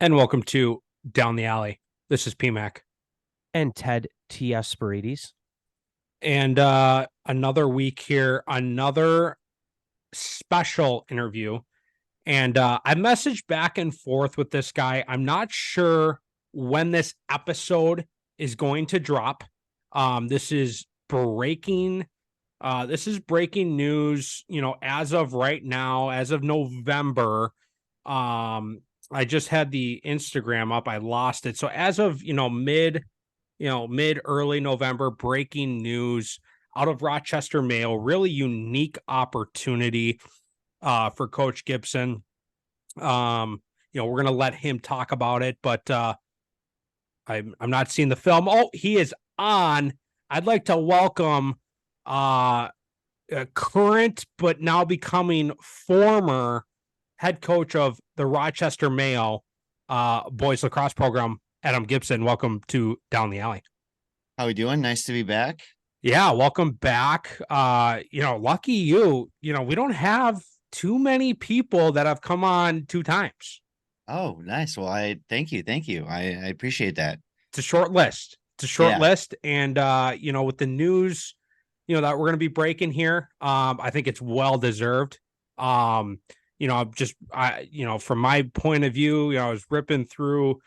And welcome to Down the Alley. This is PMAC. And Ted T.S. Spirides. And another week here, another special interview. And I messaged back and forth with this guy. I'm not sure when this episode is going to drop. This is breaking. This is breaking news. As of right now, as of November, I just had the Instagram up. I lost it. So as of mid early November, breaking news out of Rochester Mayo, really unique opportunity for Coach Gibson. We're gonna let him talk about it, but I'm not seeing the film. Oh, he is on. I'd like to welcome current but now becoming former head coach of the Rochester Mayo boys lacrosse program, Adam Gibson. Welcome to Down the Alley. How we doing? Nice to be back. Yeah, welcome back. Lucky you. We don't have too many people that have come on two times. Oh, nice. Well, I thank you. Thank you. I appreciate that. It's a short list. And with the news, that we're going to be breaking here, I think it's well deserved. From my point of view, I was ripping through,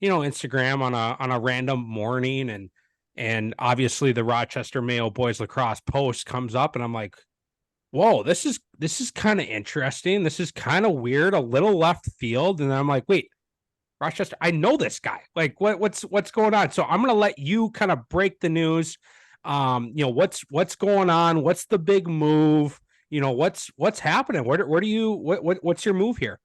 Instagram on a random morning, and obviously the Rochester Mayo boys lacrosse post comes up, and I'm like, whoa, this is kind of interesting. This is kind of weird, a little left field. And then I'm like, wait, Rochester, I know this guy. Like, what's going on? So I'm gonna let you kind of break the news. What's going on? What's the big move? What's happening? Where do you what's your move here?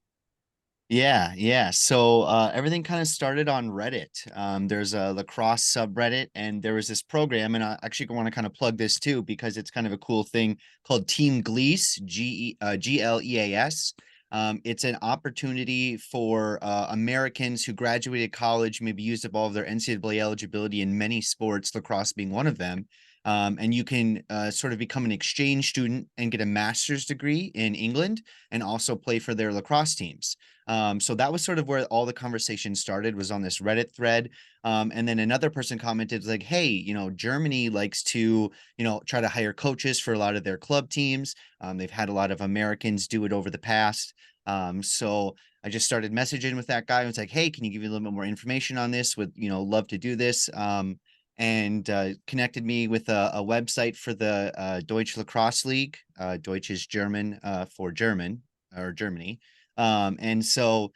Yeah. So everything kind of started on Reddit. There's a lacrosse subreddit, and there was this program, and I actually want to kind of plug this too because it's kind of a cool thing called Team Gleas, GLEAS. It's an opportunity for Americans who graduated college, maybe used up all of their NCAA eligibility in many sports, lacrosse being one of them. And you can sort of become an exchange student and get a master's degree in England and also play for their lacrosse teams. So that was sort of where all the conversation started, was on this Reddit thread. And then another person commented like, hey, Germany likes to, try to hire coaches for a lot of their club teams. They've had a lot of Americans do it over the past. So I just started messaging with that guy. I was like, hey, can you give me a little bit more information on this? Would, love to do this. And connected me with a website for the Deutsche Lacrosse League. Deutsch is German for German or Germany. And so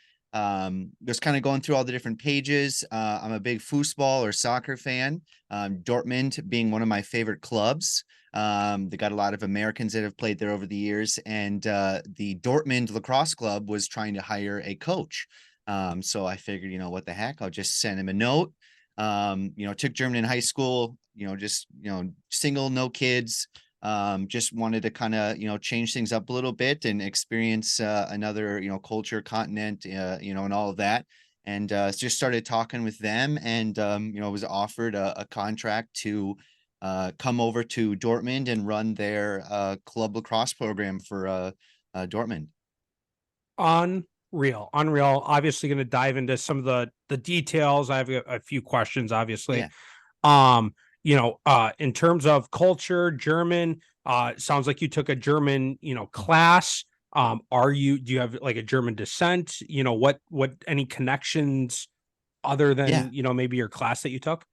just kind of going through all the different pages. I'm a big foosball or soccer fan. Dortmund being one of my favorite clubs. They got a lot of Americans that have played there over the years, and the Dortmund lacrosse club was trying to hire a coach. So I figured, what the heck, I'll just send him a note. Took German in high school, just, single, no kids. Just wanted to kind of, change things up a little bit and experience another, culture, continent, and all of that. And just started talking with them, and, was offered a contract to come over to Dortmund and run their club lacrosse program for Dortmund. Unreal. Obviously going to dive into some of the details. I have a few questions, obviously. Yeah. In terms of culture, German, sounds like you took a German, class. Do you have like a German descent? What any connections other than, Yeah. maybe your class that you took?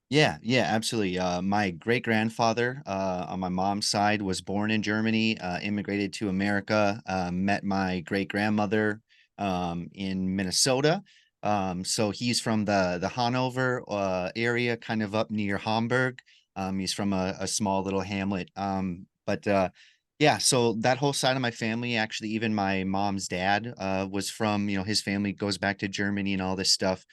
Yeah, absolutely. My great grandfather on my mom's side was born in Germany, immigrated to America, met my great grandmother in Minnesota. So he's from the Hanover area, kind of up near Hamburg. He's from a small little hamlet. But yeah, so that whole side of my family, actually, even my mom's dad was from, his family goes back to Germany and all this stuff.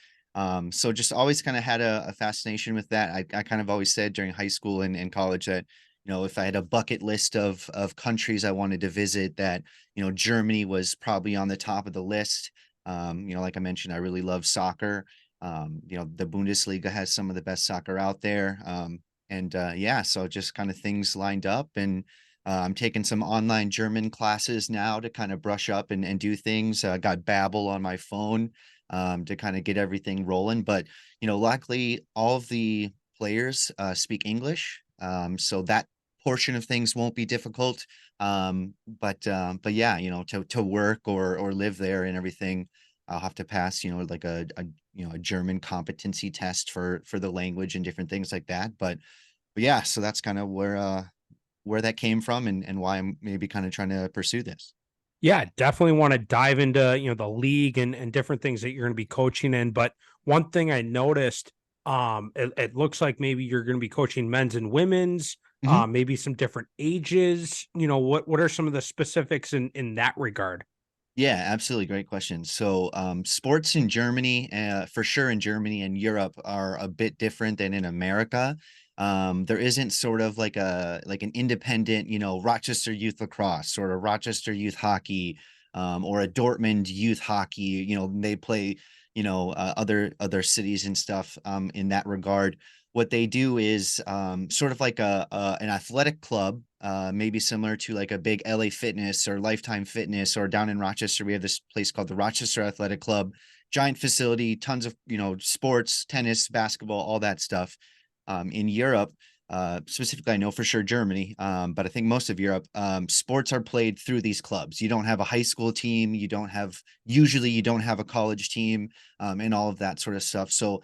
So just always kind of had a fascination with that. I kind of always said during high school and college that, if I had a bucket list of countries I wanted to visit, that, Germany was probably on the top of the list. Like I mentioned, I really love soccer. The Bundesliga has some of the best soccer out there. Yeah, so just kind of things lined up, and I'm taking some online German classes now to kind of brush up and do things. Got Babbel on my phone. to kind of get everything rolling. But, luckily all of the players speak English. So that portion of things won't be difficult. But yeah, to work or live there and everything, I'll have to pass, like a German competency test for the language and different things like that. But yeah, so that's kind of where that came from and why I'm maybe kind of trying to pursue this. Yeah, definitely want to dive into, the league and different things that you're going to be coaching in. But one thing I noticed, it looks like maybe you're going to be coaching men's and women's, Mhm. maybe some different ages. What are some of the specifics in that regard? Yeah, absolutely. Great question. So, sports in Germany, for sure in Germany and Europe are a bit different than in America. There isn't sort of like an independent, Rochester Youth Lacrosse or a Rochester Youth Hockey, or a Dortmund Youth Hockey. They play, other cities and stuff. In that regard, what they do is sort of like an athletic club, maybe similar to like a big LA Fitness or Lifetime Fitness, or down in Rochester we have this place called the Rochester Athletic Club. Giant facility, tons of sports, tennis, basketball, all that stuff. In Europe, specifically, I know for sure Germany, but I think most of Europe, sports are played through these clubs. You don't have a high school team. Usually you don't have a college team, and all of that sort of stuff. So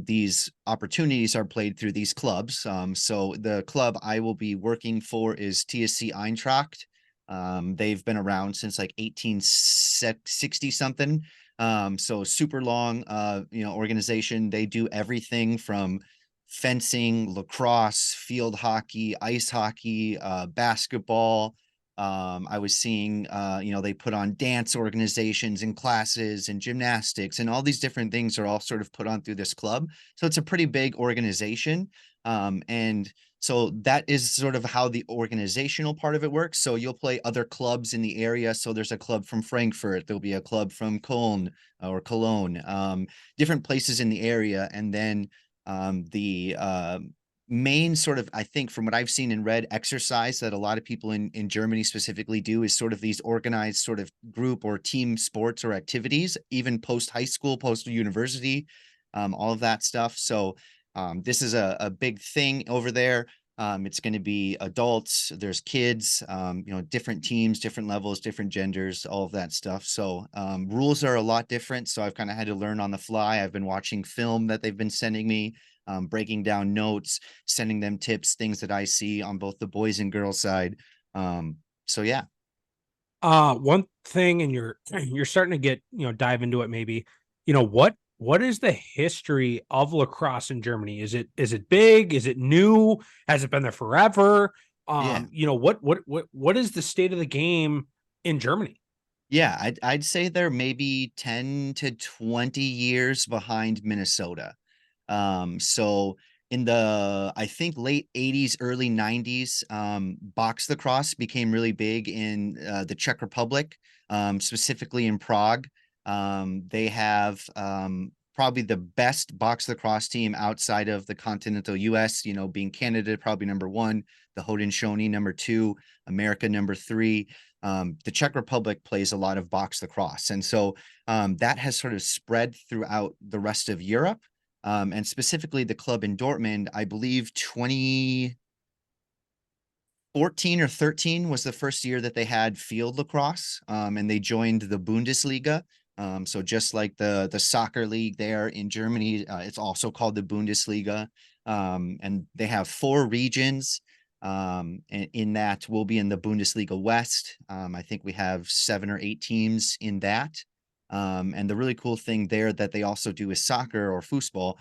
these opportunities are played through these clubs. So the club I will be working for is TSC Eintracht. They've been around since like 1860 something. So super long, organization. They do everything from fencing, lacrosse, field hockey, ice hockey, basketball. I was seeing, they put on dance organizations and classes and gymnastics, and all these different things are all sort of put on through this club. So it's a pretty big organization. And so that is sort of how the organizational part of it works. So you'll play other clubs in the area. So there's a club from Frankfurt, there'll be a club from Cologne or Cologne, different places in the area. And then the main sort of, I think, from what I've seen and read, exercise that a lot of people in Germany specifically do is sort of these organized sort of group or team sports or activities, even post high school, post university, all of that stuff. So this is a big thing over there. It's going to be adults, there's kids, different teams, different levels, different genders, all of that stuff. So rules are a lot different. So I've kind of had to learn on the fly. I've been watching film that they've been sending me, breaking down notes, sending them tips, things that I see on both the boys and girls side. So yeah. One thing, and you're starting to get, dive into it maybe. What is the history of lacrosse in Germany? Is it big? Is it new? Has it been there forever? Yeah. What is the state of the game in Germany? Yeah, I'd say they're maybe 10 to 20 years behind Minnesota. So in the, I think, late 80s, early 90s, box lacrosse became really big in the Czech Republic, specifically in Prague. They have probably the best box lacrosse team outside of the continental US, being Canada probably number one, the Haudenosaunee number two, America number three. The Czech Republic plays a lot of box lacrosse. And so that has sort of spread throughout the rest of Europe. And specifically the club in Dortmund, I believe 2014 or 13 was the first year that they had field lacrosse, and they joined the Bundesliga. So just like the soccer league there in Germany, it's also called the Bundesliga. And they have 4 regions. And in that we'll be in the Bundesliga West. I think we have 7 or 8 teams in that. And the really cool thing there that they also do is soccer or foosball.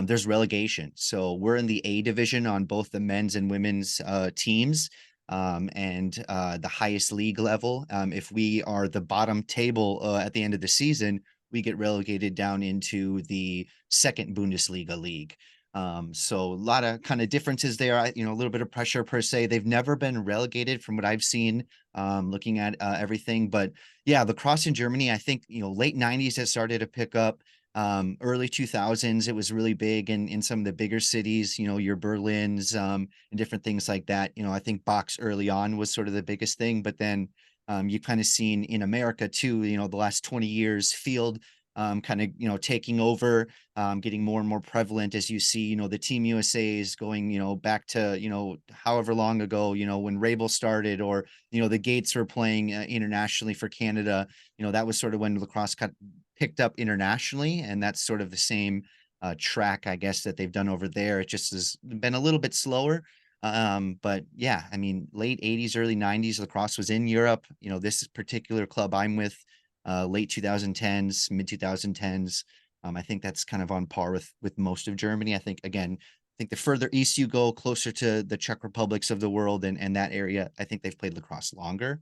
There's relegation. So we're in the A division on both the men's and women's teams. And the highest league level. If we are the bottom table at the end of the season, we get relegated down into the second Bundesliga league. So a lot of kind of differences there, a little bit of pressure per se. They've never been relegated from what I've seen, looking at everything. But yeah, lacrosse in Germany, I think, late 90s it started to pick up. Early 2000s, it was really big in some of the bigger cities, your Berlins, and different things like that. I think box early on was sort of the biggest thing, but then you kind of seen in America too, the last 20 years, field kind of, taking over, getting more and more prevalent as you see, the Team USA is going, back to, however long ago, when Rabel started, or, the Gates were playing internationally for Canada, that was sort of when lacrosse got picked up internationally. And that's sort of the same track, I guess, that they've done over there. It just has been a little bit slower. But yeah, I mean, late 80s, early 90s, lacrosse was in Europe. This particular club I'm with, late 2010s, mid 2010s. I think that's kind of on par with most of Germany. I think, again, I think the further east you go, closer to the Czech republics of the world and that area, I think they've played lacrosse longer.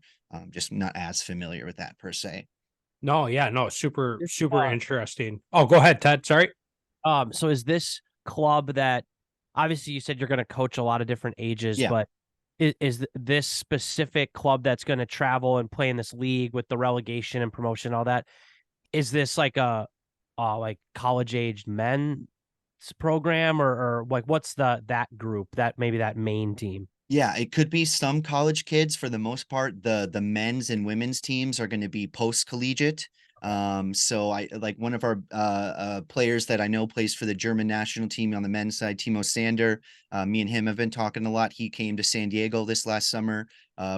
Just not as familiar with that per se. No, yeah, no, super, This, super interesting. Oh, go ahead, Ted. Sorry. so is this club that obviously you said you're going to coach a lot of different ages, Yeah. but this specific club that's going to travel and play in this league with the relegation and promotion, all that? Is this like a like college aged men program, or like what's that group, that maybe that main team? Yeah, it could be some college kids. For the most part, the men's and women's teams are going to be post collegiate. So I like one of our players that I know plays for the German national team on the men's side, Timo Sander. Me and him have been talking a lot. He came to San Diego this last summer,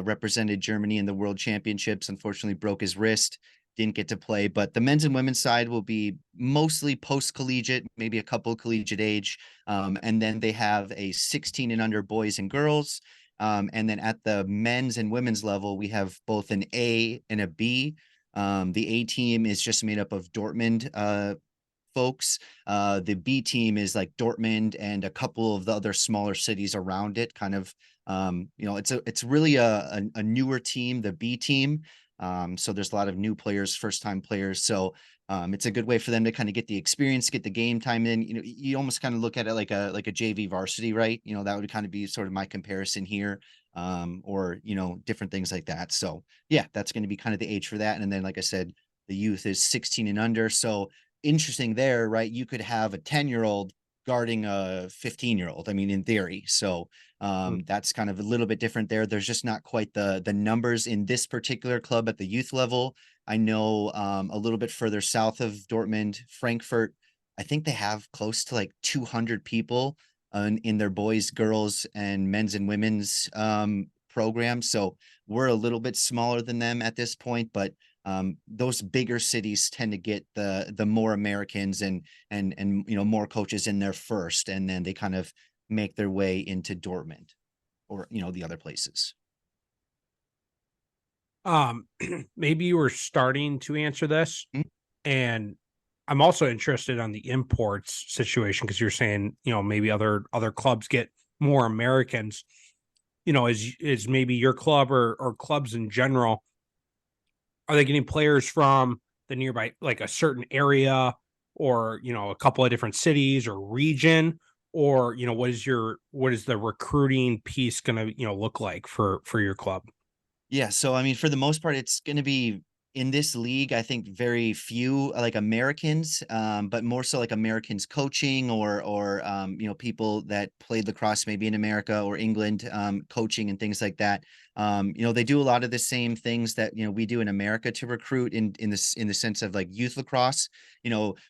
represented Germany in the World Championships. Unfortunately, broke his wrist, didn't get to play. But the men's and women's side will be mostly post collegiate, maybe a couple collegiate age. And then they have a 16 and under boys and girls. And then at the men's and women's level, we have both an A and a B. The A team is just made up of Dortmund folks. The B team is like Dortmund and a couple of the other smaller cities around it. Kind of, it's really a newer team, the B team. So there's a lot of new players, first time players. So it's a good way for them to kind of get the experience, get the game time in. You almost kind of look at it like a JV varsity, right? That would kind of be sort of my comparison here, or different things like that. So yeah, that's going to be kind of the age for that. And then, like I said, the youth is 16 and under. So interesting there, right? You could have a 10-year-old guarding a 15-year-old. I mean, in theory. So that's kind of a little bit different there. There's just not quite the numbers in this particular club at the youth level. I know a little bit further south of Dortmund, Frankfurt, I think they have close to like 200 people in their boys, girls, and men's and women's program. So we're a little bit smaller than them at this point, but those bigger cities tend to get the more Americans and more coaches in there first, and then they kind of make their way into Dortmund or the other places. Maybe you were starting to answer this, Mhm. and I'm also interested on the imports situation because you're saying, maybe other clubs get more Americans. Is maybe your club or clubs in general, are they getting players from the nearby, like a certain area, or a couple of different cities or region, or what is the recruiting piece going to look like for your club? Yeah, so I mean, for the most part, it's going to be in this league. I think very few like Americans, but more so like Americans coaching or people that played lacrosse maybe in America or England, coaching and things like that. They do a lot of the same things that we do in America to recruit in the sense of like youth lacrosse.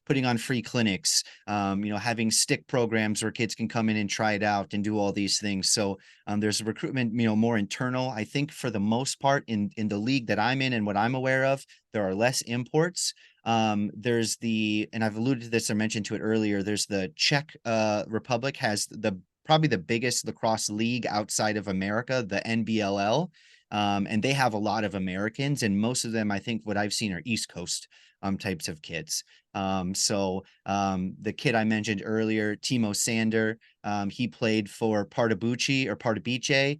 Putting on free clinics, having stick programs where kids can come in and try it out and do all these things. So there's a recruitment, more internal. I think for the most part in the league that I'm in and what I'm aware of, there are less imports. There's and I've alluded to this or mentioned to it earlier, there's the Czech Republic has probably the biggest lacrosse league outside of America, the NBLL. And they have a lot of Americans, and most of them, I think what I've seen, are East Coast types of kids. The kid I mentioned earlier, Timo Sander, he played for Pardubice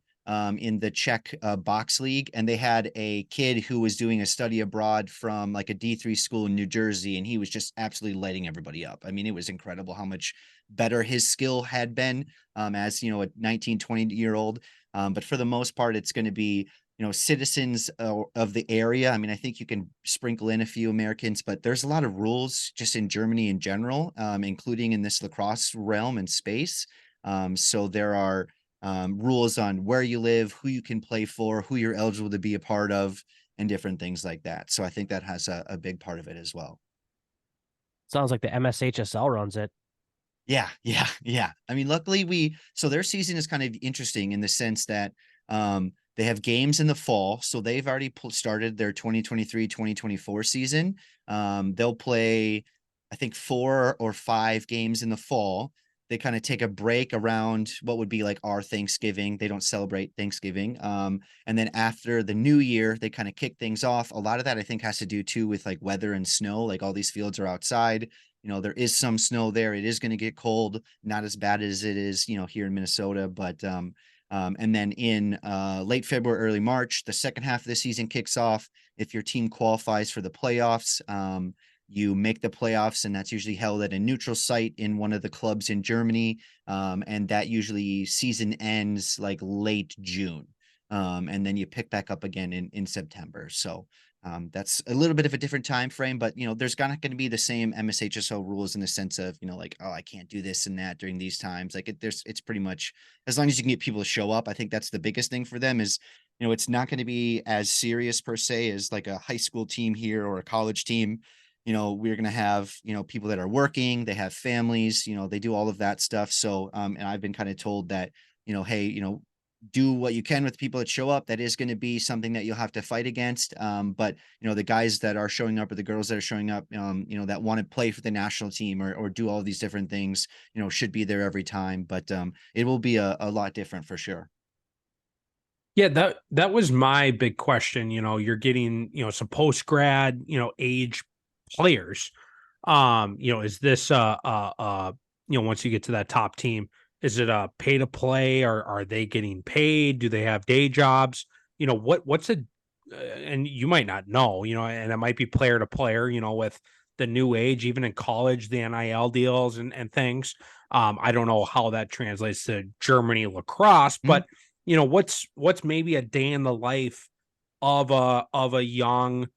in the Czech box league, and they had a kid who was doing a study abroad from like a D3 school in New Jersey, and he was just absolutely lighting everybody up. I mean, it was incredible how much better his skill had been as a 19, 20-year-old. But for the most part, it's going to be citizens of the area. I mean, I think you can sprinkle in a few Americans, but there's a lot of rules just in Germany in general, including in this lacrosse realm and space. So there are rules on where you live, who you can play for, who you're eligible to be a part of, and different things like that. So I think that has a big part of it as well. Sounds like the MSHSL runs it. Yeah, yeah, yeah. I mean, luckily so their season is kind of interesting in the sense that they have games in the fall. So they've already started their 2023-2024 season. They'll play, I think, 4 or 5 games in the fall. They kind of take a break around what would be like our Thanksgiving. They don't celebrate Thanksgiving. And then after the new year, they kind of kick things off. A lot of that I think has to do too with like weather and snow. Like all these fields are outside. There is some snow there. It is going to get cold, not as bad as it is, here in Minnesota. But and then in late February, early March, the second half of the season kicks off. If your team qualifies for the playoffs, you make the playoffs, and that's usually held at a neutral site in one of the clubs in Germany. And that usually season ends like late June. And then you pick back up again in September. So that's a little bit of a different time frame, but there's not going to be the same MSHSO rules in the sense of like, oh, I can't do this and that during these times. Like it's pretty much as long as you can get people to show up. I think that's the biggest thing for them is it's not going to be as serious per se as like a high school team here or a college team. We're going to have people that are working, they have families, they do all of that stuff. So and I've been kind of told that hey, do what you can with people that show up. That is going to be something that you'll have to fight against. But the guys that are showing up or the girls that are showing up, that want to play for the national team or do all these different things, should be there every time. But it will be a lot different for sure. Yeah, that was my big question. You're getting, some post grad, age players. Is this once you get to that top team, is it a pay to play, or are they getting paid? Do they have day jobs? What's and you might not know, and it might be player to player, with the new age, even in college, the NIL deals and things. I don't know how that translates to Germany lacrosse, but what's maybe a day in the life of a young,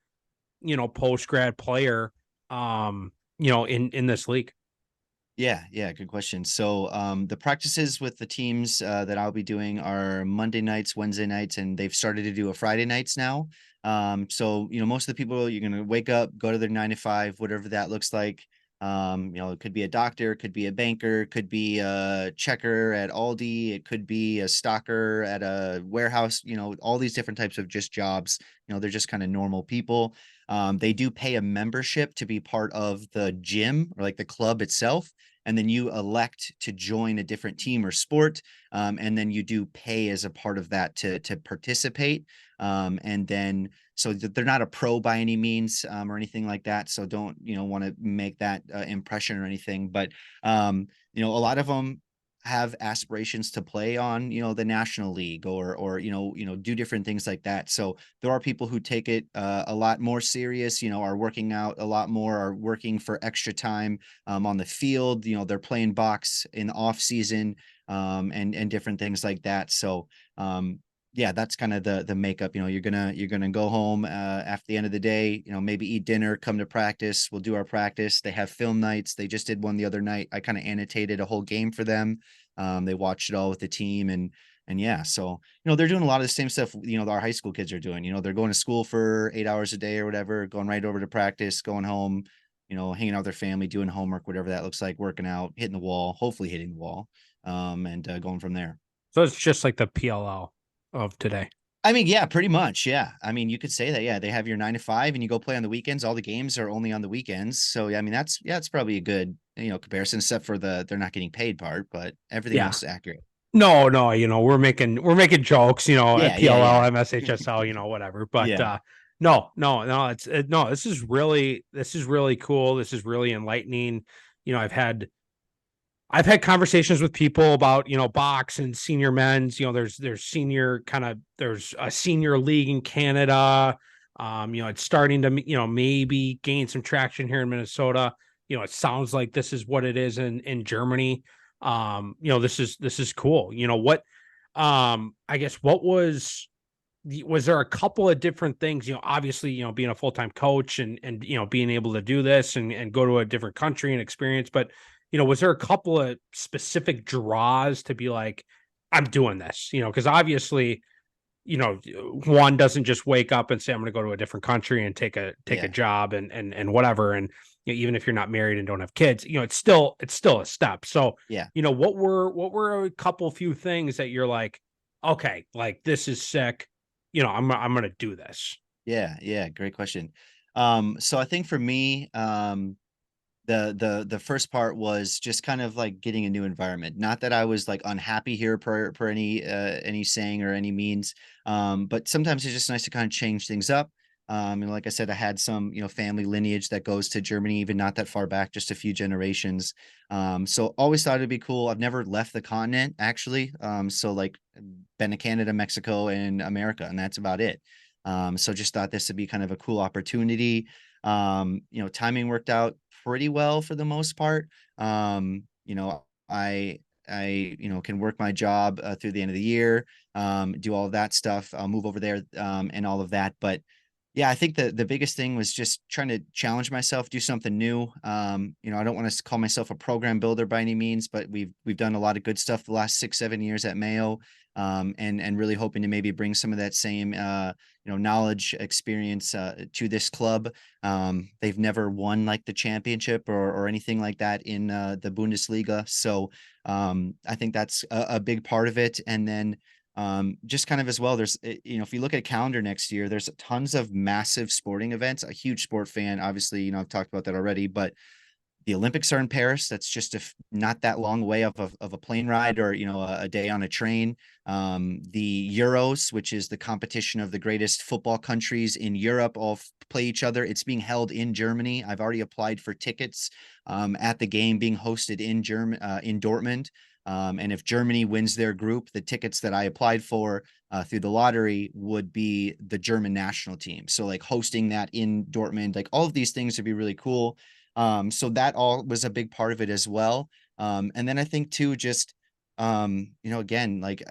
post grad player, in this league? Yeah, good question. So the practices with the teams that I'll be doing are Monday nights, Wednesday nights, and they've started to do a Friday nights now. So most of the people, you're gonna wake up, go to their 9 to 5, whatever that looks like. It could be a doctor, it could be a banker, could be a checker at Aldi, it could be a stocker at a warehouse, all these different types of just jobs. They're just kind of normal people. They do pay a membership to be part of the gym or like the club itself. And then you elect to join a different team or sport. And then you do pay as a part of that to participate. And then, so they're not a pro by any means or anything like that. So don't, want to make that impression or anything. But, a lot of them have aspirations to play on, the National League or do different things like that. So there are people who take it a lot more serious, are working out a lot more, are working for extra time on the field. They're playing box in the off season and different things like that. So yeah, that's kind of the makeup. You're gonna go home after the end of the day, maybe eat dinner, come to practice. We'll do our practice. They have film nights. They just did one the other night. I kind of annotated a whole game for them. They watched it all with the team and yeah, so they're doing a lot of the same stuff our high school kids are doing. They're going to school for 8 hours a day or whatever, going right over to practice, going home, hanging out with their family, doing homework, whatever that looks like, working out, hitting the wall, hopefully hitting the wall, and going from there. So it's just like the PLL of today. I mean, yeah, pretty much. Yeah. I mean, you could say that. Yeah. They have your 9 to 5 and you go play on the weekends. All the games are only on the weekends. So, yeah, I mean, it's probably a good, comparison, except for they're not getting paid part, but everything else is accurate. No, we're making jokes, at PLL, yeah. MSHSL, whatever. But Yeah. No, this is really cool. This is really enlightening. I've had conversations with people about, box and senior men's, there's there's a senior league in Canada. It's starting to, maybe gain some traction here in Minnesota. It sounds like this is what it is in Germany. This is cool. I guess was there a couple of different things, obviously, being a full-time coach and being able to do this and go to a different country and experience, but was there a couple of specific draws to be like, I'm doing this, because obviously one doesn't just wake up and say, I'm going to go to a different country and take a Yeah. job and whatever. And even if you're not married and don't have kids, it's still a step. So, Yeah. what were a few things that you're like, okay, like this is sick. I'm going to do this. Yeah. Great question. So I think for me, the first part was just kind of like getting a new environment. Not that I was like unhappy here per any saying or any means, but sometimes it's just nice to kind of change things up. And like I said, I had some family lineage that goes to Germany, even not that far back, just a few generations. So always thought it'd be cool. I've never left the continent actually. So like been to Canada, Mexico, and America, and that's about it. So just thought this would be kind of a cool opportunity. Timing worked out pretty well for the most part. I can work my job through the end of the year, do all of that stuff. I'll move over there and all of that. But yeah, I think the biggest thing was just trying to challenge myself, do something new. I don't want to call myself a program builder by any means, but we've done a lot of good stuff the last 6-7 years at Mayo, and really hoping to maybe bring some of that same knowledge, experience to this club. They've never won like the championship or anything like that in the Bundesliga, so I think that's a big part of it. And then just kind of as well, there's if you look at a calendar next year, there's tons of massive sporting events. A huge sport fan, obviously, I've talked about that already, but the Olympics are in Paris. That's just not that long away of a plane ride or a day on a train. The Euros, which is the competition of the greatest football countries in Europe, all play each other. It's being held in Germany. I've already applied for tickets at the game being hosted in Dortmund. And if Germany wins their group, the tickets that I applied for through the lottery would be the German national team. So like hosting that in Dortmund, like all of these things would be really cool. So that all was a big part of it as well. And then I think too, just, again, like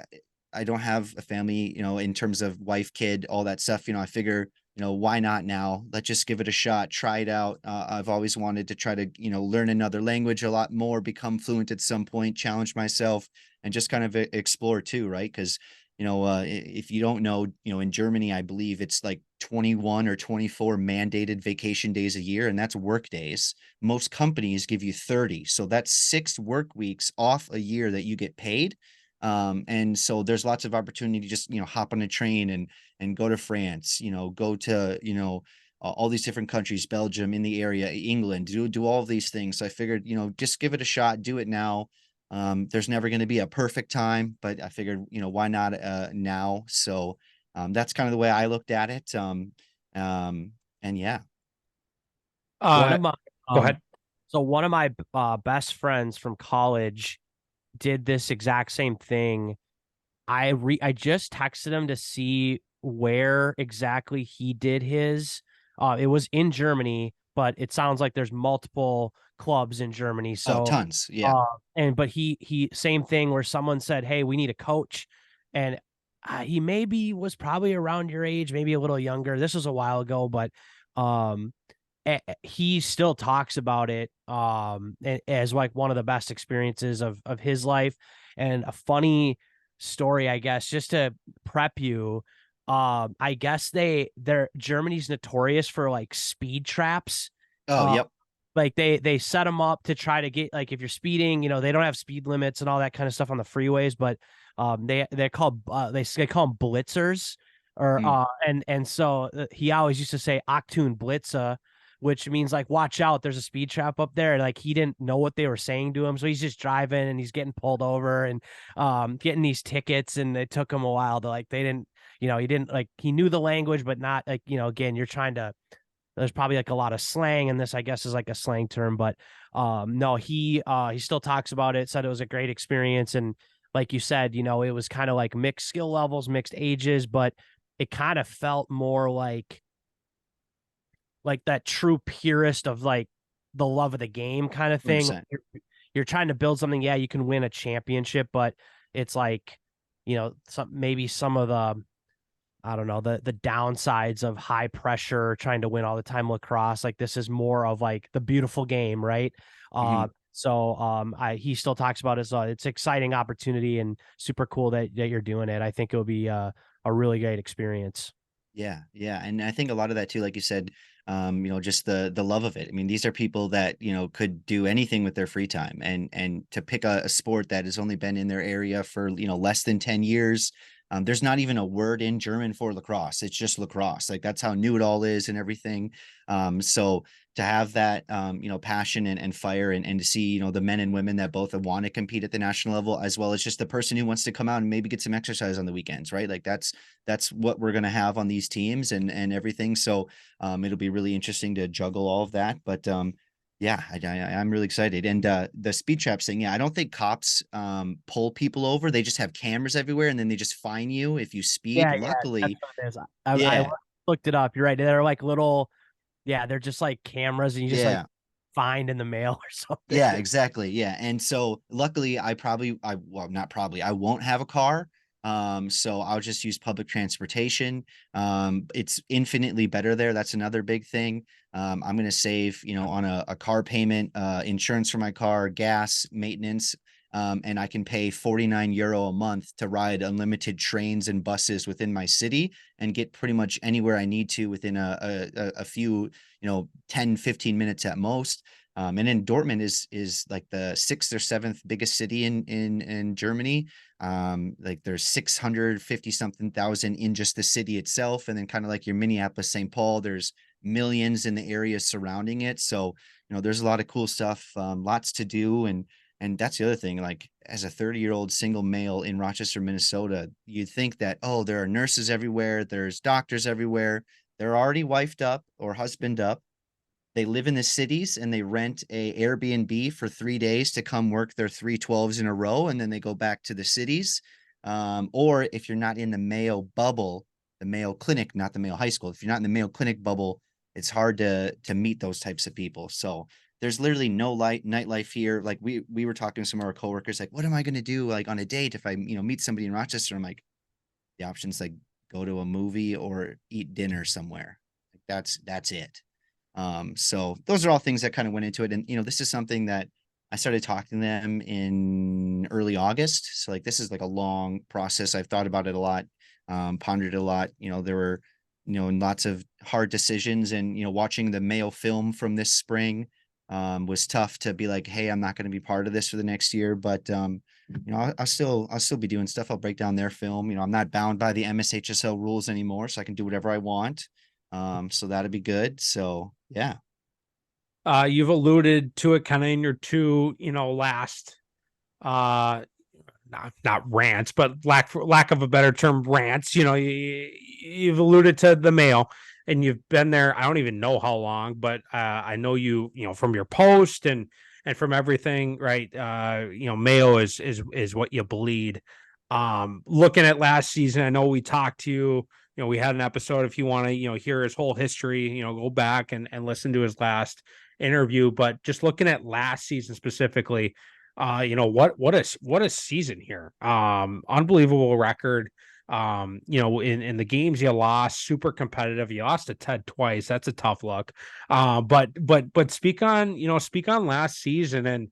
I don't have a family, in terms of wife, kid, all that stuff, I figure, why not now? Let's just give it a shot, try it out. I've always wanted to try to, learn another language a lot more, become fluent at some point, challenge myself, and just kind of explore too, right? Because if you don't know, in Germany, I believe it's like 21 or 24 mandated vacation days a year, and that's work days. Most companies give you 30. So that's 6 work weeks off a year that you get paid. And so there's lots of opportunity to just, hop on a train and go to France, go to, all these different countries, Belgium, in the area, England, do all of these things. So I figured, just give it a shot, do it now. There's never going to be a perfect time, but I figured, why not now? So that's kind of the way I looked at it. And yeah. One of my Go ahead. So one of my best friends from college did this exact same thing. I just texted him to see where exactly he did his. It was in Germany, but it sounds like there's multiple clubs in Germany. So tons. Yeah. but he same thing where someone said, "Hey, we need a coach," and he maybe was probably around your age, maybe a little younger. This was a while ago, but he still talks about it as like one of the best experiences of his life. And a funny story, I guess, just to prep you, I guess they're Germany's notorious for like speed traps. Yep. Like they set them up to try to get, like, if you're speeding, they don't have speed limits and all that kind of stuff on the freeways, but they're called they call them blitzers, or and so he always used to say Achtung Blitzer, which means like, watch out, there's a speed trap up there. Like he didn't know what they were saying to him, so he's just driving and he's getting pulled over and getting these tickets, and it took him a while to, like, they didn't, he didn't, like, he knew the language, but not like, again, you're trying to, there's probably like a lot of slang, and this, I guess, is like a slang term, but no, he still talks about it, said it was a great experience. And like you said, it was kind of like mixed skill levels, mixed ages, but it kind of felt more like that true purist of like the love of the game kind of thing. You're trying to build something. Yeah, you can win a championship, but it's like, some of the, I don't know, the downsides of high pressure, trying to win all the time lacrosse. Like, this is more of like the beautiful game, right? He still talks about it. So it's an exciting opportunity and super cool that you're doing it. I think it'll be a really great experience. Yeah, yeah, and I think a lot of that too, like you said, just the love of it. I mean, these are people that could do anything with their free time, and to pick a sport that has only been in their area for less than 10 years. There's not even a word in German for lacrosse. It's just lacrosse. Like that's how new it all is and everything. So to have that passion and fire, and to see the men and women that both want to compete at the national level, as well as just the person who wants to come out and maybe get some exercise on the weekends, right? Like that's what we're going to have on these teams and everything. So it'll be really interesting to juggle all of that. But yeah, I'm really excited. And the speed traps thing, yeah, I don't think cops pull people over. They just have cameras everywhere, and then they just fine you if you speed. Yeah, that's Luckily, what it is. I yeah, looked it up. You're right. They're like little, yeah, they're just like cameras, and you just like yeah. find in the mail or something. Yeah, exactly. Yeah. And so luckily well, not probably, I won't have a car. So I'll just use public transportation. It's infinitely better there. That's another big thing. I'm going to save, on a car payment, insurance for my car, gas, maintenance. And I can pay 49 euro a month to ride unlimited trains and buses within my city and get pretty much anywhere I need to within a few, 10, 15 minutes at most. And then Dortmund is like the sixth or seventh biggest city in Germany. Like there's 650 something thousand in just the city itself, and then kind of like your Minneapolis, St. Paul, there's millions in the area surrounding it. So there's a lot of cool stuff, lots to do, and that's the other thing. Like as a 30-year-old single male in Rochester, Minnesota, you'd think that there are nurses everywhere, there's doctors everywhere. They're already wifed up or husband up. They live in the cities and they rent a Airbnb for 3 days to come work their 3 12s in a row, and then they go back to the cities. Or if you're not in the Mayo bubble, the Mayo Clinic, not the Mayo High School, if you're not in the Mayo Clinic bubble, it's hard to meet those types of people. So there's literally no nightlife here. Like we were talking to some of our coworkers, like, what am I going to do like on a date if I meet somebody in Rochester? I'm like, the options like go to a movie or eat dinner somewhere. Like that's it. So those are all things that kind of went into it. And, this is something that I started talking to them in early August. So like, this is like a long process. I've thought about it a lot, pondered it a lot. There were, lots of hard decisions, and, watching the Mayo film from this spring, was tough to be like, hey, I'm not going to be part of this for the next year. But, I'll still be doing stuff. I'll break down their film. I'm not bound by the MSHSL rules anymore, so I can do whatever I want. So that'd be good. So yeah. You've alluded to it kind of in your two, last uh not rants, but lack of a better term, rants. You've alluded to the Mayo, and you've been there. I don't even know how long, but I know from your post and from everything, right? Mayo is what you bleed. Looking at last season, I know we talked to you. We had an episode. If you want to, hear his whole history, go back and listen to his last interview. But just looking at last season specifically, what a season here. Unbelievable record. In the games you lost, super competitive. You lost to Ted twice. That's a tough look. But speak on last season, and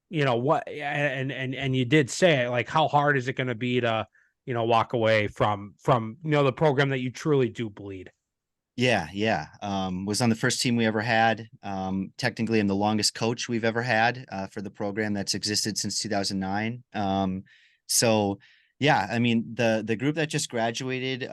what, and you did say, like, how hard is it going to be to walk away from the program that you truly do bleed. Yeah, yeah. Was on the first team we ever had. Technically, I'm the longest coach we've ever had for the program that's existed since 2009. So yeah, I mean the group that just graduated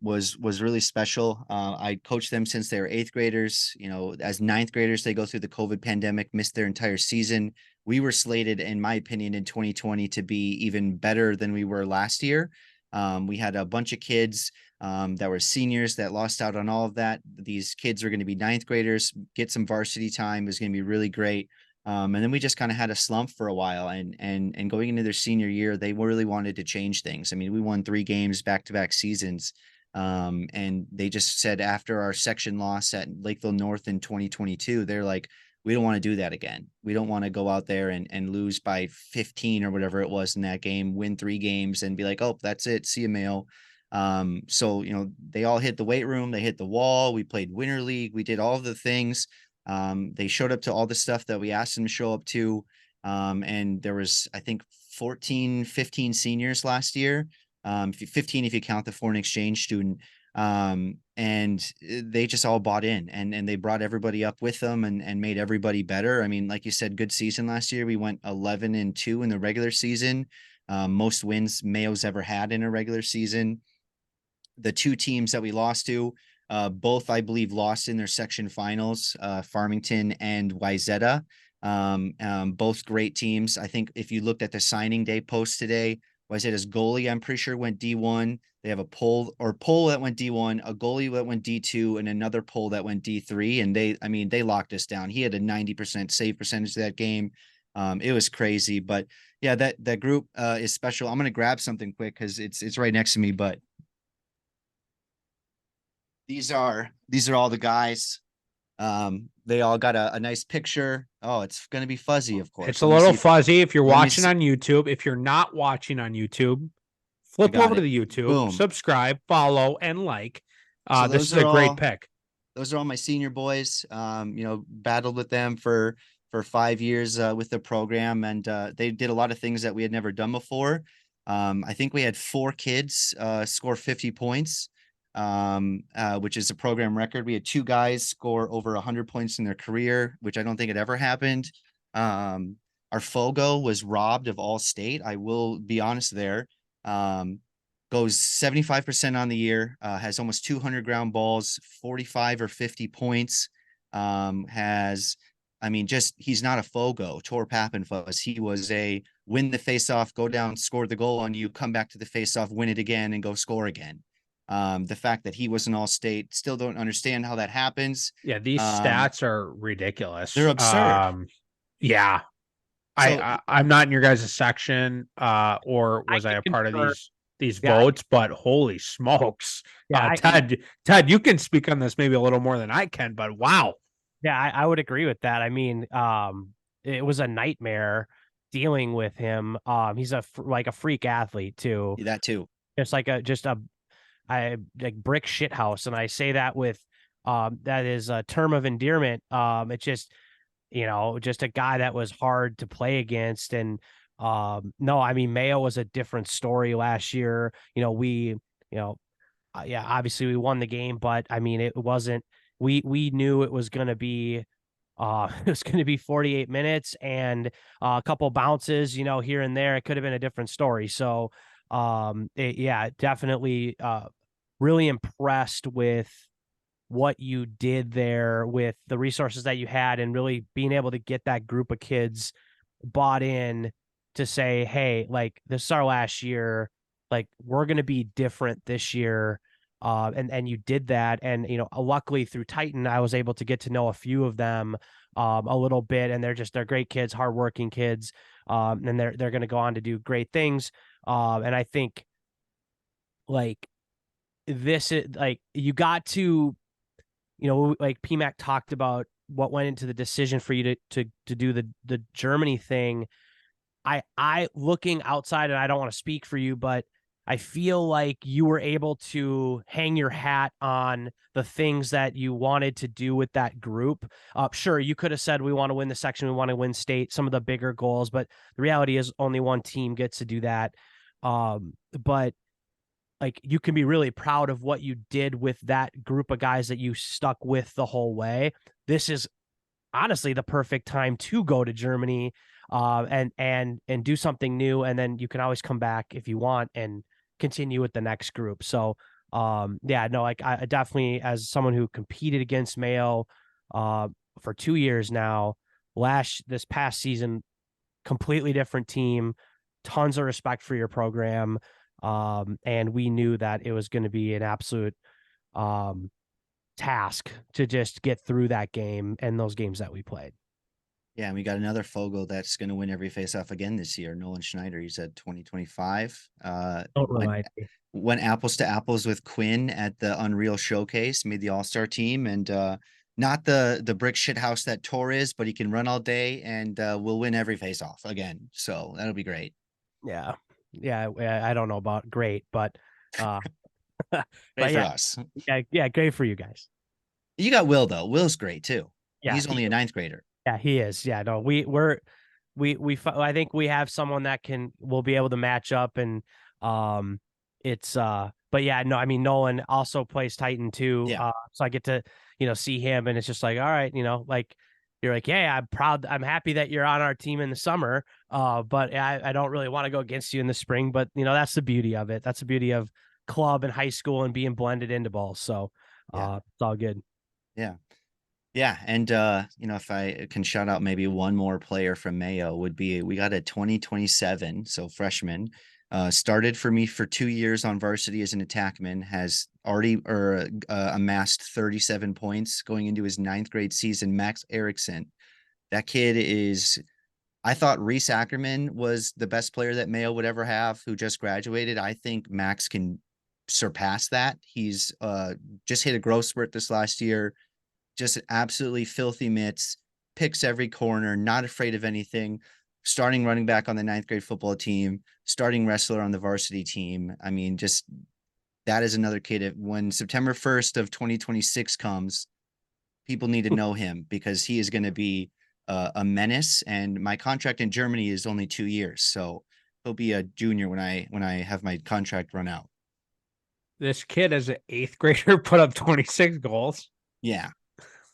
was really special. I coached them since they were eighth graders. As ninth graders, they go through the COVID pandemic, missed their entire season. We were slated, in my opinion, in 2020 to be even better than we were last year. We had a bunch of kids that were seniors that lost out on all of that. These kids are going to be ninth graders, get some varsity time. It was going to be really great. And then we just kind of had a slump for a while, and going into their senior year, they really wanted to change things. I mean, we won 3 games back-to-back seasons. And they just said after our section loss at Lakeville North in 2022, they're like, we don't want to do that again. We don't want to go out there and lose by 15 or whatever it was in that game, win 3 games and be like, oh, that's it. See you, Mayo. So, they all hit the weight room, they hit the wall. We played Winter League. We did all of the things. They showed up to all the stuff that we asked them to show up to. And there was, I think, 14, 15 seniors last year. 15 if you count the foreign exchange student. And they just all bought in, and they brought everybody up with them, and made everybody better. I mean, like you said, good season last year. We went 11-2 in the regular season, most wins Mayo's ever had in a regular season. The two teams that we lost to, both I believe lost in their section finals, Farmington and Wyzetta. Both great teams. I think if you looked at the signing day post today, Wyzetta's goalie, I'm pretty sure, went D1. They have a pole that went D1, a goalie that went D2, and another pole that went D3. And they locked us down. He had a 90% save percentage of that game. It was crazy, but yeah, that group is special. I'm going to grab something quick because it's right next to me, but these are all the guys. They all got a nice picture. Oh, it's going to be fuzzy, of course. It's a little fuzzy if you're watching on YouTube. If you're not watching on YouTube, flip over to the YouTube, boom, subscribe, follow, and like. This is a great pick. Those are all my senior boys. Battled with them for 5 years with the program, and they did a lot of things that we had never done before. I think we had 4 kids score 50 points, which is a program record. We had 2 guys score over 100 points in their career, which I don't think had ever happened. Our Fogo was robbed of all state. I will be honest there. Goes 75% on the year, has almost 200 ground balls, 45 or 50 points. He's not a Fogo, Tor Pappenfuss. He was a win the faceoff, go down, score the goal on you, come back to the faceoff, win it again, and go score again. The fact that he was an all-state, still don't understand how that happens. Yeah, these stats are ridiculous. They're absurd. Yeah. So, I'm not in your guys' section, or was I a part of these votes, but holy smokes. Yeah, Ted, you can speak on this maybe a little more than I can, but wow. Yeah, I would agree with that. I mean, it was a nightmare dealing with him. He's a freak athlete too. That too. It's like like brick shit house. And I say that with, that is a term of endearment. It's just, just a guy that was hard to play against. And, no, I mean, Mayo was a different story last year. Obviously we won the game, but I mean, it wasn't, we knew it was going to be, 48 minutes and a couple bounces, here and there. It could have been a different story. So, definitely, really impressed with what you did there with the resources that you had, and really being able to get that group of kids bought in to say, hey, like, this is our last year, like, we're going to be different this year. And you did that. And, luckily through Titan, I was able to get to know a few of them a little bit, and they're great kids, hardworking kids. And they're going to go on to do great things. And I think, like, this is like, you got to, like PMAC talked about what went into the decision for you to do the Germany thing. I looking outside, and I don't want to speak for you, but I feel like you were able to hang your hat on the things that you wanted to do with that group. Sure, you could have said, we want to win the section, we want to win state, some of the bigger goals, but the reality is only one team gets to do that. But like, you can be really proud of what you did with that group of guys that you stuck with the whole way. This is honestly the perfect time to go to Germany, and do something new. And then you can always come back if you want and continue with the next group. So, like, I definitely, as someone who competed against Mayo, for 2 years now, this past season, completely different team, tons of respect for your program. And we knew that it was going to be an absolute, task to just get through that game and those games that we played. Yeah, and we got another Fogo that's going to win every faceoff again this year. Nolan Schneider, he's at 2025. Went apples to apples with Quinn at the Unreal Showcase, made the All-Star team, and not the brick shit house that Tor is, but he can run all day, and we'll win every faceoff again. So that'll be great. Yeah. I don't know about great, but great for us. Yeah, great for you guys. You got Will though. Will's great too. Yeah, he's only a 9th grader. Yeah, he is. Yeah, no, I think we have someone that we'll be able to match up, and it's but yeah, no, I mean Nolan also plays Titan too. Yeah. So I get to, see him, and it's just like, all right, like you're like, yeah, I'm happy that you're on our team in the summer. But I don't really want to go against you in the spring. But that's the beauty of it. That's the beauty of club and high school and being blended into balls. So Yeah. it's all good. Yeah. Yeah, and if I can shout out maybe one more player from Mayo would be we got a 2027, so freshman, started for me for 2 years on varsity as an attackman, has already amassed 37 points going into his ninth grade season. Max Erickson, that kid is. I thought Reese Ackerman was the best player that Mayo would ever have, who just graduated. I think Max can surpass that. He's just hit a growth spurt this last year, just absolutely filthy mitts, picks every corner, not afraid of anything. Starting running back on the ninth grade football team, starting wrestler on the varsity team. I mean, just that is another kid. When September 1st of 2026 comes, people need to know him because he is going to be a menace. And my contract in Germany is only 2 years, so he'll be a junior when I have my contract run out. This kid as an eighth grader put up 26 goals. Yeah.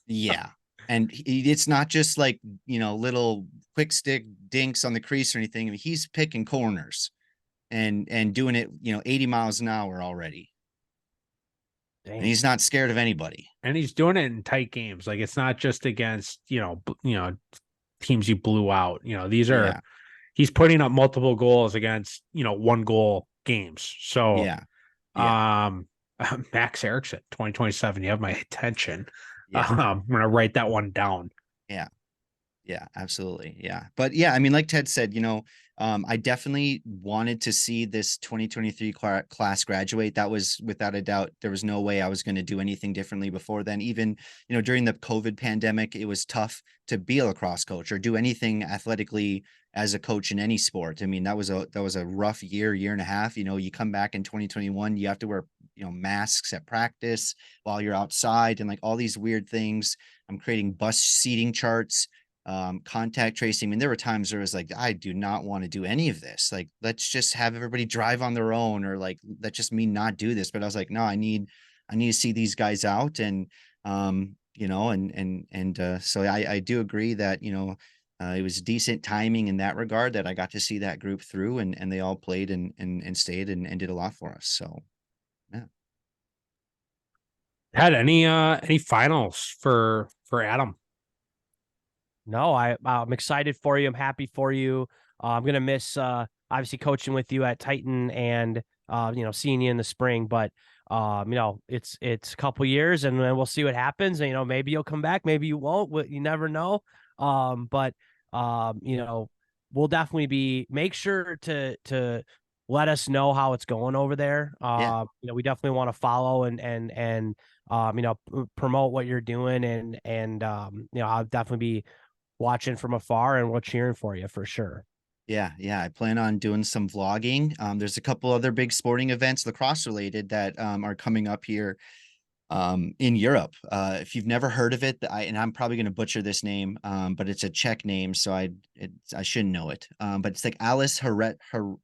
Yeah. And it's not just like, little quick stick dinks on the crease or anything. I mean, he's picking corners and doing it, 80 miles an hour already. Dang. And he's not scared of anybody. And he's doing it in tight games. Like it's not just against, teams he blew out. These are he's putting up multiple goals against, 1-goal games. So Max Erickson, 2027, you have my attention. Yeah. I'm gonna write that one down. Yeah, absolutely. Yeah. But yeah, I mean, like Ted said, I definitely wanted to see this 2023 class graduate. That was without a doubt. There was no way I was going to do anything differently before then. Even, during the COVID pandemic, it was tough to be a lacrosse coach or do anything athletically as a coach in any sport. I mean, that was a rough year and a half. You come back in 2021, you have to wear, masks at practice while you're outside and like all these weird things. I'm creating bus seating charts, contact tracing. I mean, there were times where it was like, I do not want to do any of this. Like, let's just have everybody drive on their own, or like, that just me not do this. But I was like, no, I need to see these guys out. And, so I do agree that, it was decent timing in that regard that I got to see that group through and they all played and stayed and did a lot for us. So, yeah. Had any finals for Adam? No, I'm excited for you. I'm happy for you. I'm gonna miss obviously coaching with you at Titan and seeing you in the spring. But it's a couple years and then we'll see what happens. And maybe you'll come back, maybe you won't. You never know. But we'll definitely make sure to let us know how it's going over there. We definitely want to follow and promote what you're doing and I'll definitely be watching from afar and we're cheering for you for sure. Yeah. I plan on doing some vlogging. There's a couple other big sporting events, lacrosse related, that are coming up here in Europe. If you've never heard of it, and I'm probably going to butcher this name, but it's a Czech name, so I shouldn't know it. But it's like Alice Hrabeski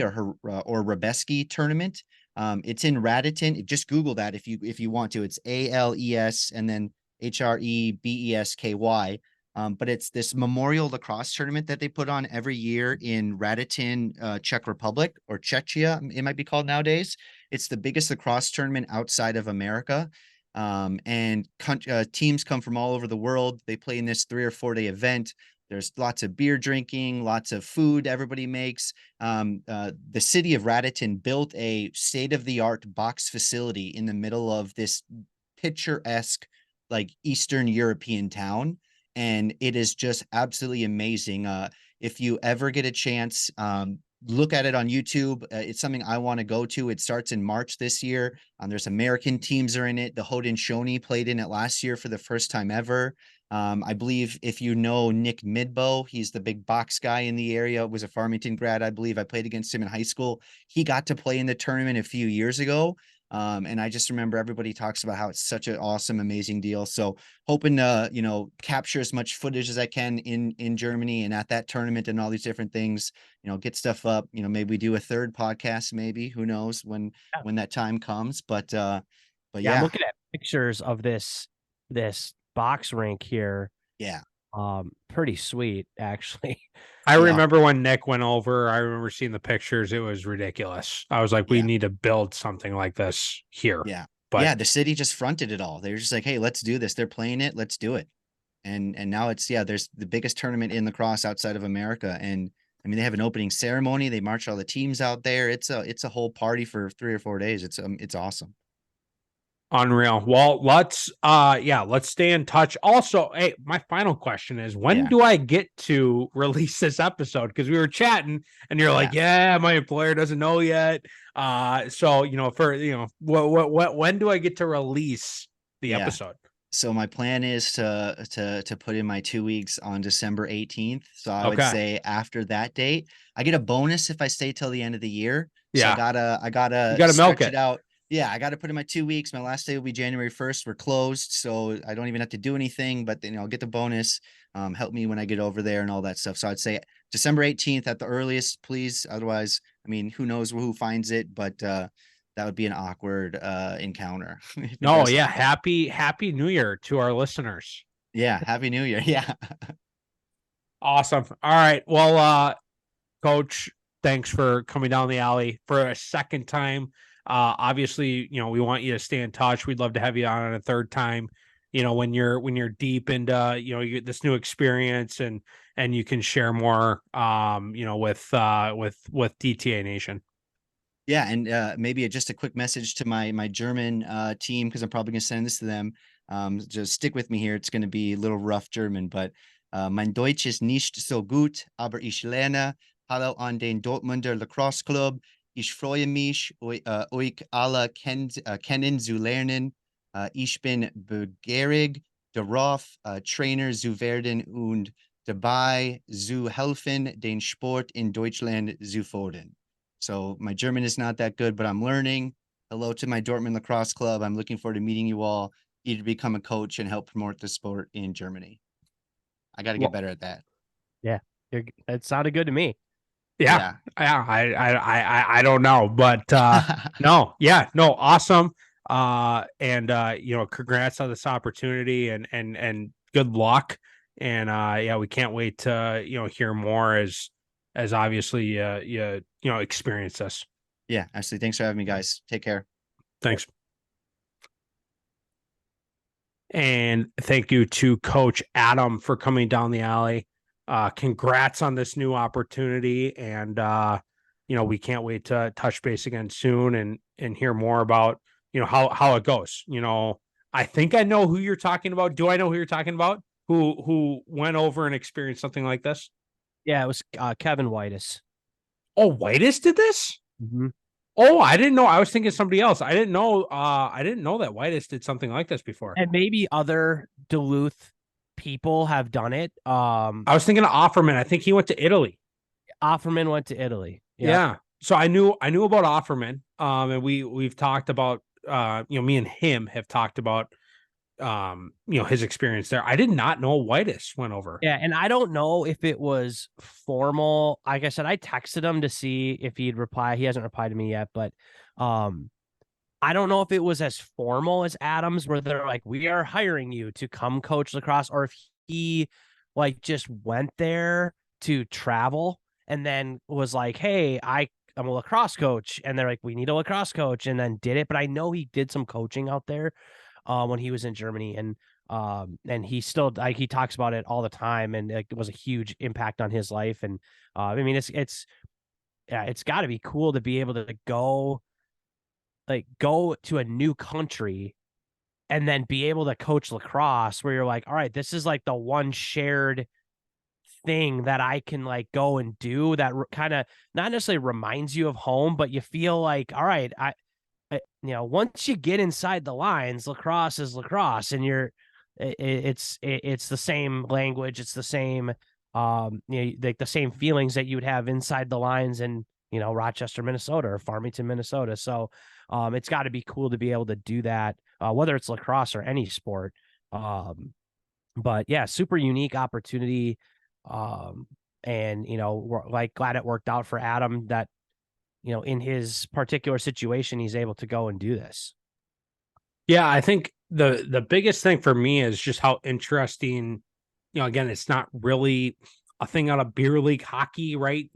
or Rabeski tournament. It's in Raditon. Just Google that if you want to. It's ALES and then HREBESKY. But it's this memorial lacrosse tournament that they put on every year in Raditon, Czech Republic, or Czechia, it might be called nowadays. It's the biggest lacrosse tournament outside of America. And teams come from all over the world. They play in this 3 or 4 day event. There's lots of beer drinking, lots of food everybody makes. The city of Raditon built a state-of-the-art box facility in the middle of this picturesque, like Eastern European town. And it is just absolutely amazing. If you ever get a chance, look at it on YouTube. It's something I want to go to. It starts in March this year. There's American teams are in it. The Haudenosaunee played in it last year for the first time ever. I believe if you know Nick Midbow, he's the big box guy in the area, was a Farmington grad, I believe. I played against him in high school. He got to play in the tournament a few years ago. And I just remember everybody talks about how it's such an awesome, amazing deal. So hoping to, capture as much footage as I can in Germany and at that tournament and all these different things, get stuff up, maybe we do a third podcast, maybe, who knows when that time comes. But I'm yeah, looking at pictures of this box rink here. yeah, Pretty sweet, actually. I Yeah. remember when Nick went over, I remember seeing the pictures. It was ridiculous. I was like, we Yeah. need to build something like this here. yeah. But Yeah, the city just fronted it all. They were just like, hey, let's do this. They're playing it, let's do it. And now it's, there's the biggest tournament in lacrosse outside of America. And I mean, they have an opening ceremony, they march all the teams out there. It's a whole party for 3 or 4 days. It's awesome. unreal. Well, let's stay in touch. Also, hey, my final question is, when Yeah. do I get to release this episode? Because we were chatting and you're like, yeah, my employer doesn't know yet. So when do I get to release the Yeah. episode? So my plan is to put in my 2 weeks on December 18th. So I would Okay. say after that date, I get a bonus if I stay till the end of the year. So Yeah. I gotta You gotta milk stretch it. out. Yeah, I gotta put in my 2 weeks. My last day will be January 1st. We're closed, so I don't even have to do anything, but then I'll get the bonus. Help me when I get over there and all that stuff. So I'd say December 18th at the earliest, please. Otherwise, I mean, who knows who finds it, but that would be an awkward encounter. if it No, doesn't yeah. happen. Happy New Year to our listeners. Yeah, Happy New Year. Yeah. Awesome. All right. Well, Coach, thanks for coming down the alley for a second time. Obviously, we want you to stay in touch. We'd love to have you on a third time. When you're deep into this new experience and you can share more with DTA Nation. Yeah, and maybe just a quick message to my German team, because I'm probably going to send this to them. Just stick with me here. It's going to be a little rough German, but mein Deutsch ist nicht so gut, aber ich lerne. Hallo an den Dortmunder Lacrosse Club. Ich freue mich, euch alle kennen zu lernen. Ich bin begierig darauf, Trainer zu werden und dabei zu helfen, den Sport in Deutschland zu fördern. So my German is not that good, but I'm learning. Hello to my Dortmund Lacrosse Club. I'm looking forward to meeting you all, either become a coach and help promote the sport in Germany. I got to get better at that. Yeah, it sounded good to me. Yeah. I don't know, but no, awesome. Congrats on this opportunity and good luck. And we can't wait to hear more as obviously you experience this. Yeah, absolutely. Thanks for having me, guys. Take care. Thanks. And thank you to Coach Adam for coming down the alley. Congrats on this new opportunity. And, we can't wait to touch base again soon and hear more about, how it goes. I think I know who you're talking about. Do I know who you're talking about? Who went over and experienced something like this? Yeah, it was Kevin Whitus. Oh, Whitus did this? Mm-hmm. Oh, I didn't know. I was thinking somebody else. I didn't know that Whitus did something like this before. And maybe other Duluth people have done it. I was thinking of Offerman. I think he went to Italy. Offerman went to Italy. Yeah. So I knew about Offerman. And we've talked about me and him have talked about his experience there. I did not know Whitus went over. Yeah, and I don't know if it was formal. Like I said, I texted him to see if he'd reply. He hasn't replied to me yet, but I don't know if it was as formal as Adams, where they're like, we are hiring you to come coach lacrosse, or if he just went there to travel and then was like, hey, I'm a lacrosse coach. And they're like, we need a lacrosse coach, and then did it. But I know he did some coaching out there when he was in Germany, and he still he talks about it all the time, and it was a huge impact on his life. And I mean, it's got to be cool to be able to go to a new country and then be able to coach lacrosse, where you're like, all right, this is like the one shared thing that I can go and do that kind of not necessarily reminds you of home, but you feel like, all right, I once you get inside the lines, lacrosse is lacrosse, and it's the same language. It's the same, the same feelings that you would have inside the lines and Rochester, Minnesota or Farmington, Minnesota. So it's got to be cool to be able to do that, whether it's lacrosse or any sport. But yeah, super unique opportunity. And, we're like glad it worked out for Adam that, in his particular situation, he's able to go and do this. Yeah, I think the biggest thing for me is just how interesting, again, it's not really a thing out of beer league hockey, right?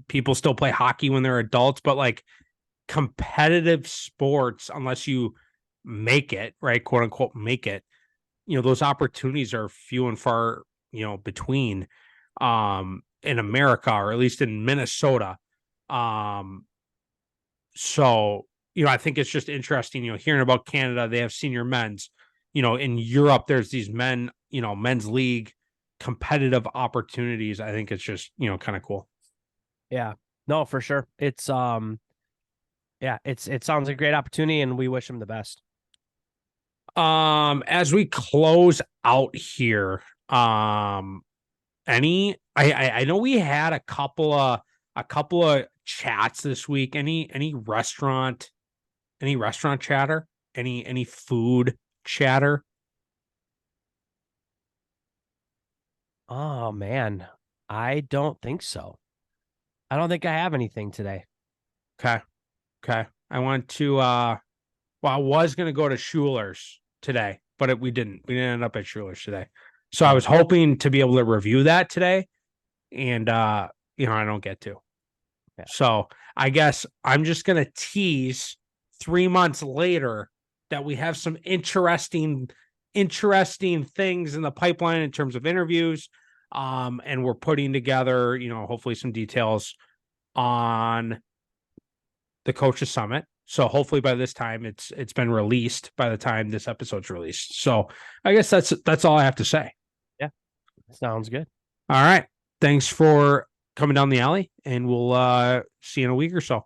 People still play hockey when they're adults, but like competitive sports, unless you make it, right, quote unquote, make it, those opportunities are few and far, between in America, or at least in Minnesota. So, I think it's just interesting, hearing about Canada, they have senior men's, in Europe, there's these men's league competitive opportunities. I think it's just, kind of cool. Yeah, no, for sure. It's, yeah, it sounds like a great opportunity and we wish him the best. As we close out here, I know we had a couple of chats this week. Any restaurant chatter? Any food chatter? Oh man, I don't think so. I don't think I have anything today. Okay. I want to I was gonna go to Schuler's today, but we didn't. We didn't end up at Schuler's today. So I was hoping to be able to review that today. And I don't get to. Yeah. So I guess I'm just gonna tease 3 months later that we have some interesting things in the pipeline in terms of interviews. And we're putting together, hopefully some details on the Coaches Summit. So hopefully by this time it's been released by the time this episode's released. So I guess that's all I have to say. Yeah. Sounds good. All right. Thanks for coming down the alley, and we'll see you in a week or so.